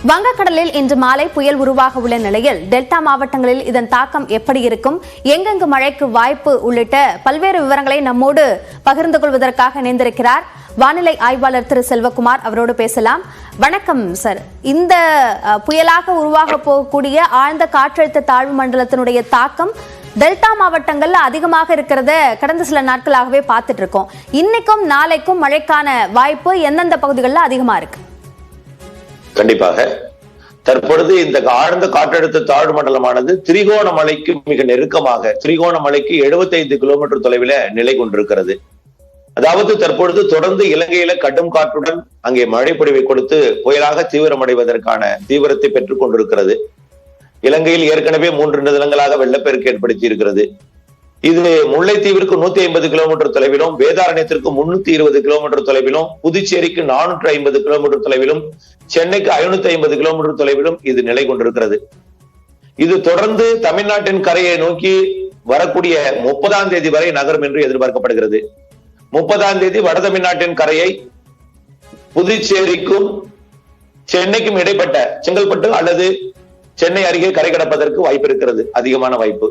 வங்கக்கடலில் இன்று மாலை புயல் உருவாக உள்ள நிலையில் டெல்டா மாவட்டங்களில் இதன் தாக்கம் எப்படி இருக்கும், எங்கெங்கு மழைக்கு வாய்ப்பு உள்ளிட்ட பல்வேறு விவரங்களை நம்மோடு பகிர்ந்து கொள்வதற்காக இணைந்திருக்கிறார் வானிலை ஆய்வாளர் திரு செல்வகுமார். அவரோடு பேசலாம். வணக்கம் சார். இந்த புயலாக உருவாக போகக்கூடிய ஆழ்ந்த காற்றழுத்த தாழ்வு மண்டலத்தினுடைய தாக்கம் டெல்டா மாவட்டங்கள்ல அதிகமாக இருக்கிறத கடந்த சில நாட்களாகவே பார்த்துட்டு இருக்கோம். இன்னைக்கும் நாளைக்கும் மழைக்கான வாய்ப்பு எந்தெந்த பகுதிகளில் அதிகமா இருக்கு? கண்டிப்பாக தற்பொழுது இந்த ஆழ்ந்த காற்றழுத்த தாழ்வு மண்டலமானது திரிகோணமலைக்கு மிக நெருக்கமாக, திரிகோணமலைக்கு 75 கிலோமீட்டர் தொலைவில் நிலை கொண்டிருக்கிறது. அதாவது தற்பொழுது தொடர்ந்து இலங்கையில கடும் காற்றுடன் அங்கே மழை பொழிவை கொடுத்து புயலாக தீவிரமடைவதற்கான தீவிரத்தை பெற்றுக் கொண்டிருக்கிறது. இலங்கையில் ஏற்கனவே 3 தினங்களாக வெள்ளப்பெருக்கு ஏற்படுத்தி இருக்கிறது. இது முல்லைத்தீவிற்கு 150 கிலோமீட்டர் தொலைவிலும், வேதாரண்யத்திற்கு 320 கிலோமீட்டர் தொலைவிலும், புதுச்சேரிக்கு 450 கிலோமீட்டர் தொலைவிலும், சென்னைக்கு 550 கிலோமீட்டர் தொலைவிலும் இது நிலை கொண்டிருக்கிறது. இது தொடர்ந்து தமிழ்நாட்டின் கரையை நோக்கி வரக்கூடிய 30ஆம் தேதி வரை நகரும் என்று எதிர்பார்க்கப்படுகிறது. 30ஆம் தேதி வட தமிழ்நாட்டின் கரையை புதுச்சேரிக்கும் சென்னைக்கும் இடைப்பட்ட செங்கல்பட்டு அல்லது சென்னை அருகே கரை கடப்பதற்கு வாய்ப்பு இருக்கிறது, அதிகமான வாய்ப்பு.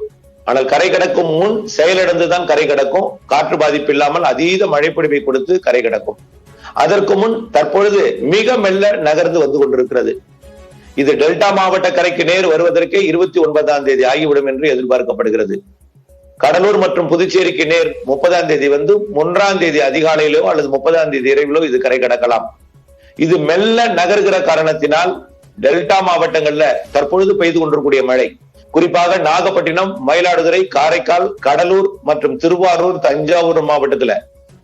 ஆனால் கரை கடக்கும் முன் செயலிழந்துதான் கரை கடக்கும். காற்று பாதிப்பு இல்லாமல் அதீத மழைப்பொழிவை கொடுத்து கரை கடக்கும். அதற்கு முன் தற்பொழுது மிக மெல்ல நகர்ந்து வந்து கொண்டிருக்கிறது. இது டெல்டா மாவட்ட கரைக்கு நேர் வருவதற்கே 29ஆம் தேதி ஆகிவிடும் என்று எதிர்பார்க்கப்படுகிறது. கடலூர் மற்றும் புதுச்சேரிக்கு நேர் 30ஆம் தேதி வந்து 1ஆம் தேதி அதிகாலையிலோ அல்லது 30ஆம் தேதி இரவிலோ இது கரை கடக்கலாம். இது மெல்ல நகர்கிற காரணத்தினால் டெல்டா மாவட்டங்கள்ல தற்பொழுது பெய்து கொண்டிருக்கூடிய மழை, குறிப்பாக நாகப்பட்டினம், மயிலாடுதுறை, காரைக்கால், கடலூர் மற்றும் திருவாரூர், தஞ்சாவூர் மாவட்டத்துல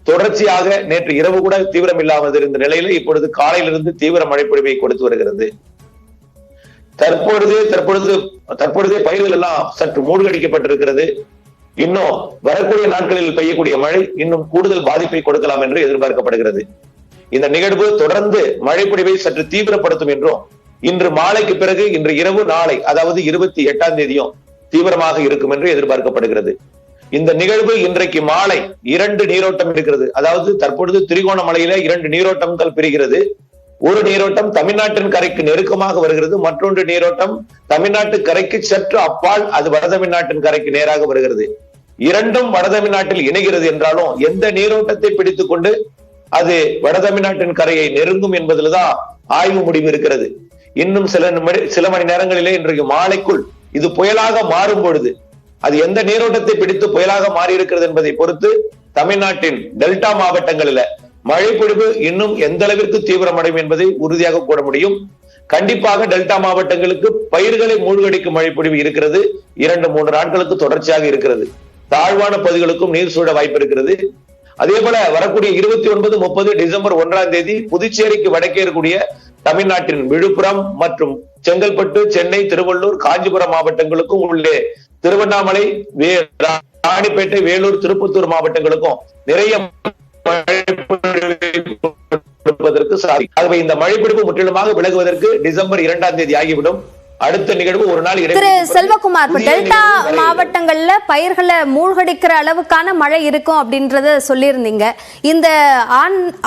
தொடர்ச்சியாக நேற்று இரவு கூட தீவிரம் இல்லாமல் இருந்த நிலையில இப்பொழுது காலையிலிருந்து தீவிர மழை பொழிவை கொடுத்து வருகிறது. தற்பொழுதே பயிர்கள் எல்லாம் சற்று மூழ்கடிக்கப்பட்டிருக்கிறது. இன்னும் வரக்கூடிய நாட்களில் பெய்யக்கூடிய மழை இன்னும் கூடுதல் பாதிப்பை கொடுக்கலாம் என்று எதிர்பார்க்கப்படுகிறது. இந்த நிகழ்வு தொடர்ந்து மழை பொழிவை சற்று தீவிரப்படுத்தும் என்றும், இன்று மாலைக்கு பிறகு இன்று இரவு நாளை அதாவது 28ஆம் தேதியும் தீவிரமாக இருக்கும் என்று எதிர்பார்க்கப்படுகிறது. இந்த நிகழ்வு இன்றைக்கு மாலை 2 நீரோட்டம் இருக்கிறது. அதாவது தற்பொழுது திரிகோணமலையில 2 நீரோட்டங்கள் பிரிகிறது. ஒரு நீரோட்டம் தமிழ்நாட்டின் கரைக்கு நெருக்கமாக வருகிறது, மற்றொன்று நீரோட்டம் தமிழ்நாட்டு கரைக்கு சற்று அப்பால், அது வட தமிழ்நாட்டின் கரைக்கு நேராக வருகிறது. இரண்டும் வட தமிழ்நாட்டில் இணைகிறது என்றாலும் எந்த நீரோட்டத்தை பிடித்துக் கொண்டு அது வட தமிழ்நாட்டின் கரையை நெருங்கும் என்பதில்தான் ஆய்வு முடிவு இருக்கிறது. இன்னும் சில மணி நேரங்களிலே இன்றைக்கு மாலைக்குள் இது புயலாக மாறும் பொழுது அது எந்த நீரோட்டத்தை பிடித்து புயலாக மாறி இருக்கிறது என்பதை பொறுத்து தமிழ்நாட்டின் டெல்டா மாவட்டங்களில மழை பொழிவு இன்னும் எந்த அளவிற்கு தீவிரமடையும் என்பதை உறுதியாக கூற முடியும். கண்டிப்பாக டெல்டா மாவட்டங்களுக்கு பயிர்களை மூழ்கடிக்கும் மழை பொழிவு இருக்கிறது. 2-3 நாட்களுக்கு தொடர்ச்சியாக இருக்கிறது. தாழ்வான பகுதிகளுக்கும் நீர் சூழ வாய்ப்பு இருக்கிறது. அதே போல வரக்கூடிய 29, 30 டிசம்பர் 1ஆம் தேதி புதுச்சேரிக்கு வடக்கே இருக்கக்கூடிய தமிழ்நாட்டின் விழுப்புரம் மற்றும் செங்கல்பட்டு, சென்னை, திருவள்ளூர், காஞ்சிபுரம் மாவட்டங்களுக்கும் உள்ளே திருவண்ணாமலை, ராணிப்பேட்டை, வேலூர், திருப்பத்தூர் மாவட்டங்களுக்கும் நிறைய இந்த மழைப்பிடிப்பு முற்றிலுமாக விலகுவதற்கு டிசம்பர் 2ஆம் தேதி ஆகிவிடும். அடுத்த நிகழ்வு ஒரு நாள். திரு செல்வகுமார், டெல்டா மாவட்டங்கள்ல பயிர்களை மூழ்கடிக்கிற அளவுக்கான மழை இருக்கும் அப்படின்றத சொல்லியிருந்தீங்க. இந்த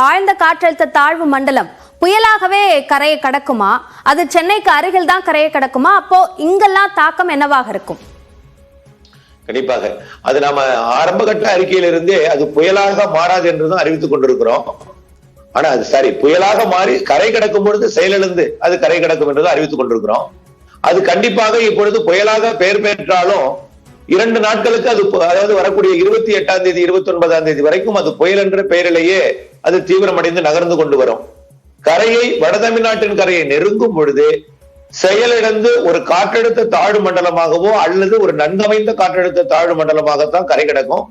ஆழ்ந்த காற்றழுத்த தாழ்வு மண்டலம் புயலாகவே கரையை கடக்குமா? அது சென்னைக்கு அருகில் தான் கரையை கடக்குமா? அப்போ இங்கெல்லாம் தாக்கம் என்னவாக இருக்கும்? கண்டிப்பாக அது நாம ஆரம்ப கட்ட அறிக்கையிலிருந்தே அது புயலாக மாறாது என்றுதான் அறிவித்துக் கொண்டிருக்கிறோம். ஆனா அது சரி, புயலாக மாறி கரை கடக்கும் பொழுது செயலிழந்து அது கரை கடக்கும் என்றுதான் அறிவித்துக் கொண்டிருக்கிறோம். அது கண்டிப்பாக இப்பொழுது புயலாக பெயர் பெற்றாலும் 2 நாட்களுக்கு அது, அதாவது வரக்கூடிய 28ஆம் தேதி 29ஆம் தேதி வரைக்கும் அது புயல் என்ற பெயரிலேயே அது தீவிரமடைந்து நகர்ந்து கொண்டு வரும். கரையை வட தமிழ்நாட்டின் கரையை நெருங்கும் பொழுது செயலிழந்து ஒரு காற்றழுத்த தாழ்வு மண்டலமாகவோ அல்லது ஒரு நன்கமைந்த காற்றழுத்த தாழ்வு மண்டலமாகத்தான் கரை கிடக்கும்.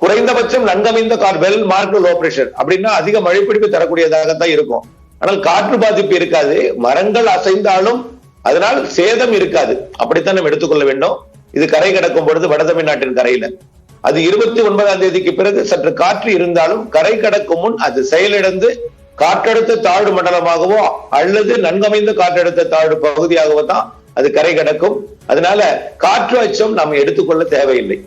குறைந்தபட்சம் நன்கமைந்த வெல் மார்க்டு லோ பிரஷர் அப்படின்னா அதிக மழைப்பிடிப்பு தரக்கூடியதாகத்தான் இருக்கும். ஆனால் காற்று பாதிப்பு இருக்காது. மரங்கள் அசைந்தாலும் அதனால் சேதம் இருக்காது. அப்படித்தான் நம்ம எடுத்துக்கொள்ள வேண்டும். இது கரை கிடக்கும் பொழுது வட தமிழ்நாட்டின் கரையில அது 29ஆம் தேதிக்கு பிறகு சற்று காற்று இருந்தாலும் கரை கடக்கும் முன் அது செயலிழந்து காற்றழுத்த தாழ்வு மண்டலமாகவோ அல்லது நன்கமைந்த காற்றழுத்த தாழ்வு பகுதியாகவோ தான் அது கரை கடக்கும். அதனால காற்று அச்சம் நாம் எடுத்துக்கொள்ள தேவையில்லை.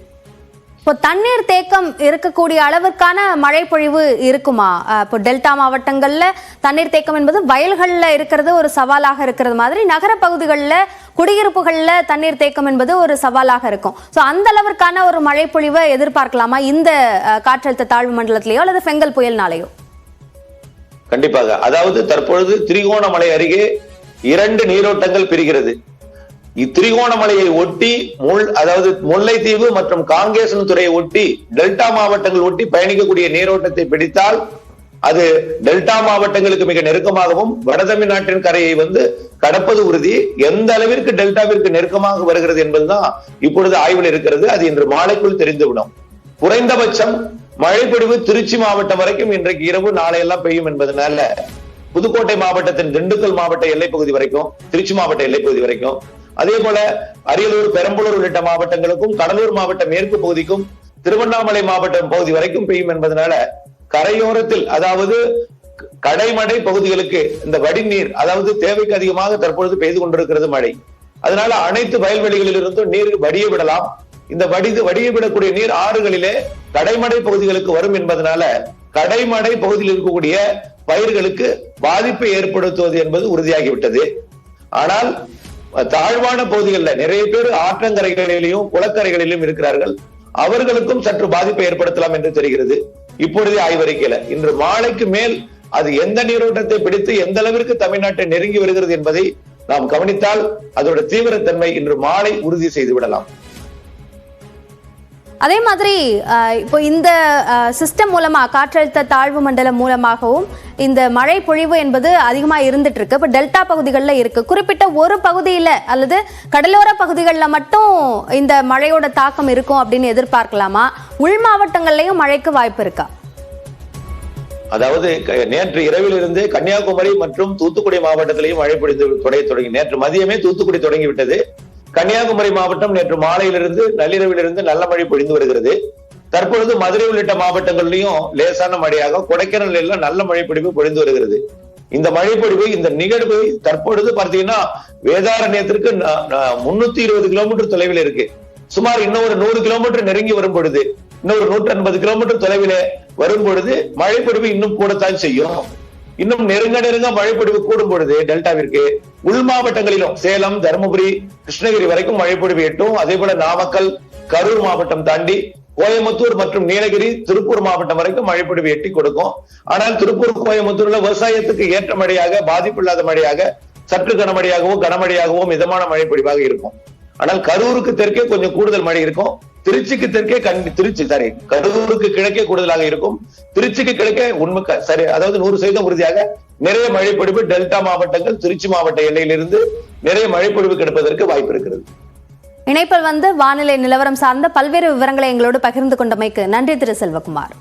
இப்போ தண்ணீர் தேக்கம் இருக்கக்கூடிய அளவிற்கான மழை பொழிவு இருக்குமா? இப்போ டெல்டா மாவட்டங்கள்ல தண்ணீர் தேக்கம் என்பது வயல்கள்ல இருக்கிறது ஒரு சவாலாக இருக்கிறது மாதிரி, நகர பகுதிகளில் குடியிருப்புகள்ல தண்ணீர் தேக்கம் என்பது ஒரு சவாலாக இருக்கும். ஸோ அந்த அளவிற்கான ஒரு மழை பொழிவை எதிர்பார்க்கலாமா இந்த காற்றழுத்த தாழ்வு மண்டலத்திலேயோ அல்லது பெங்கல் புயல்னாலேயோ? கண்டிப்பாக. அதாவது தற்பொழுது திரிகோணமலை அருகே 2 நீரோட்டங்கள் பிரிகிறது. இத்திரிகோணமலையை ஒட்டி அதாவது முல்லைத்தீவு மற்றும் காங்கேசன் துறையை ஒட்டி டெல்டா மாவட்டங்கள் ஒட்டி பயணிக்கக்கூடிய நீரோட்டத்தை பிடித்தால் அது டெல்டா மாவட்டங்களுக்கு மிக நெருக்கமாகவும் வட தமிழ்நாட்டின் கரையை கடப்பது உறுதி. எந்த அளவிற்கு டெல்டாவிற்கு நெருக்கமாக வருகிறது என்பதுதான் இப்பொழுது ஆய்வில் இருக்கிறது. அது இன்று மாலைக்குள் தெரிந்துவிடும். குறைந்தபட்சம் மழைப்பொழிவு திருச்சி மாவட்டம் வரைக்கும் இன்றைக்கு இரவு நாளையெல்லாம் பெய்யும் என்பதனால புதுக்கோட்டை மாவட்டத்தின் திண்டுக்கல் மாவட்ட எல்லைப்பகுதி வரைக்கும், திருச்சி மாவட்ட எல்லைப்பகுதி வரைக்கும், அதே போல அரியலூர், பெரம்பலூர் உள்ளிட்ட மாவட்டங்களுக்கும், கடலூர் மாவட்ட மேற்கு பகுதிக்கும், திருவண்ணாமலை மாவட்டம் பகுதி வரைக்கும் பெய்யும் என்பதனால கரையோரத்தில் அதாவது கடைமடை பகுதிகளுக்கு இந்த வடிநீர் அதாவது தேவைக்கு அதிகமாக தற்பொழுது பெய்து கொண்டிருக்கிறது மழை. அதனால அனைத்து வயல்வெளிகளில் இருந்தும் நீர் வடிய விடலாம். இந்த வடிய விடக்கூடிய நீர் ஆறுகளிலே கடைமடை பகுதிகளுக்கு வரும் என்பதனால கடைமடை பகுதியில் இருக்கக்கூடிய பயிர்களுக்கு பாதிப்பை ஏற்படுத்துவது என்பது உறுதியாகிவிட்டது. ஆனால் தாழ்வான பகுதிகளில் நிறைய பேர் ஆற்றங்கரைகளிலும் குளக்கரைகளிலும் இருக்கிறார்கள். அவர்களுக்கும் சற்று பாதிப்பை ஏற்படுத்தலாம் என்று தெரிகிறது. இப்பொழுதே ஆய்வறிக்கையில இன்று மாலைக்கு மேல் அது எந்த நீரோட்டத்தை பிடித்து எந்த அளவிற்கு தமிழ்நாட்டை நெருங்கி வருகிறது என்பதை நாம் கவனித்தால் அதோட தீவிரத்தன்மை இன்று மாலை உறுதி செய்து விடலாம். அதே மாதிரி இப்போ இந்த சிஸ்டம் மூலமா காற்றழுத்த தாழ்வு மண்டலம் மூலமாகவும் இந்த மழை பொழிவு என்பது அதிகமா இருந்துட்டு இருக்கு. இப்போ டெல்டா பகுதிகளில் இருக்கு. குறிப்பிட்ட ஒரு பகுதியில அல்லது கடலோர பகுதிகளில் மட்டும் இந்த மழையோட தாக்கம் இருக்கும் அப்படின்னு எதிர்பார்க்கலாமா? உள் மாவட்டங்கள்லயும் மழைக்கு வாய்ப்பு இருக்கா? அதாவது நேற்று இரவில் இருந்து கன்னியாகுமரி மற்றும் தூத்துக்குடி மாவட்டத்திலையும் மழை பொழிந்து தொடங்கி நேற்று மதியமே தூத்துக்குடி தொடங்கிவிட்டது. கன்னியாகுமரி மாவட்டம் நேற்று மாலையிலிருந்து நள்ளிரவிலிருந்து நல்ல மழை பொழிந்து வருகிறது. தற்பொழுது மதுரை உள்ளிட்ட மாவட்டங்களிலும் லேசான மழையாக, கொடைக்கானலில் நல்ல மழை பொழிவு பொழிந்து வருகிறது. இந்த மழை பொழிவு இந்த நிகழ்வு தற்பொழுது பார்த்தீங்கன்னா வேதாரண்யத்திற்கு 320 கிலோமீட்டர் தொலைவில் இருக்கு. சுமார் இன்னொரு 100 கிலோமீட்டர் நெருங்கி வரும் பொழுது, இன்னொரு 150 கிலோமீட்டர் தொலைவில் வரும் பொழுது மழை பொழிவு இன்னும் கூடத்தான் செய்யும். இன்னும் நெருங்க மழைப்பொழிவு கூடும் பொழுது டெல்டாவிற்கு உள் மாவட்டங்களிலும் சேலம், தருமபுரி, கிருஷ்ணகிரி வரைக்கும் மழைப்பொழிவு எட்டும். அதே போல நாமக்கல், கரூர் மாவட்டம் தாண்டி கோயம்புத்தூர் மற்றும் நீலகிரி, திருப்பூர் மாவட்டம் வரைக்கும் மழைப்பொழிவு எட்டி கொடுக்கும். ஆனால் திருப்பூர், கோயம்புத்தூர்ல விவசாயத்துக்கு ஏற்ற மழையாக, பாதிப்பில்லாத மழையாக, சற்று கனமழையாகவோ மிதமான மழைப்பொழிவாக இருக்கும். ஆனால் கரூருக்கு தெற்கே கொஞ்சம் கூடுதல் மழை இருக்கும். திருச்சிக்கு தெற்கே கரூருக்கு கிழக்கே கூடுதலாக இருக்கும். திருச்சிக்கு கிழக்கே உண்மை அதாவது 100% உறுதியாக நிறைய மழைப்பொழிவு டெல்டா மாவட்டங்கள், திருச்சி மாவட்ட எல்லையிலிருந்து நிறைய மழைப்பொழிவு கிடைப்பதற்கு வாய்ப்பு இருக்கிறது. இணைப்பில் வானிலை நிலவரம் சார்ந்த பல்வேறு விவரங்களை எங்களோடு பகிர்ந்து கொண்டமைக்கு நன்றி திரு செல்வகுமார்.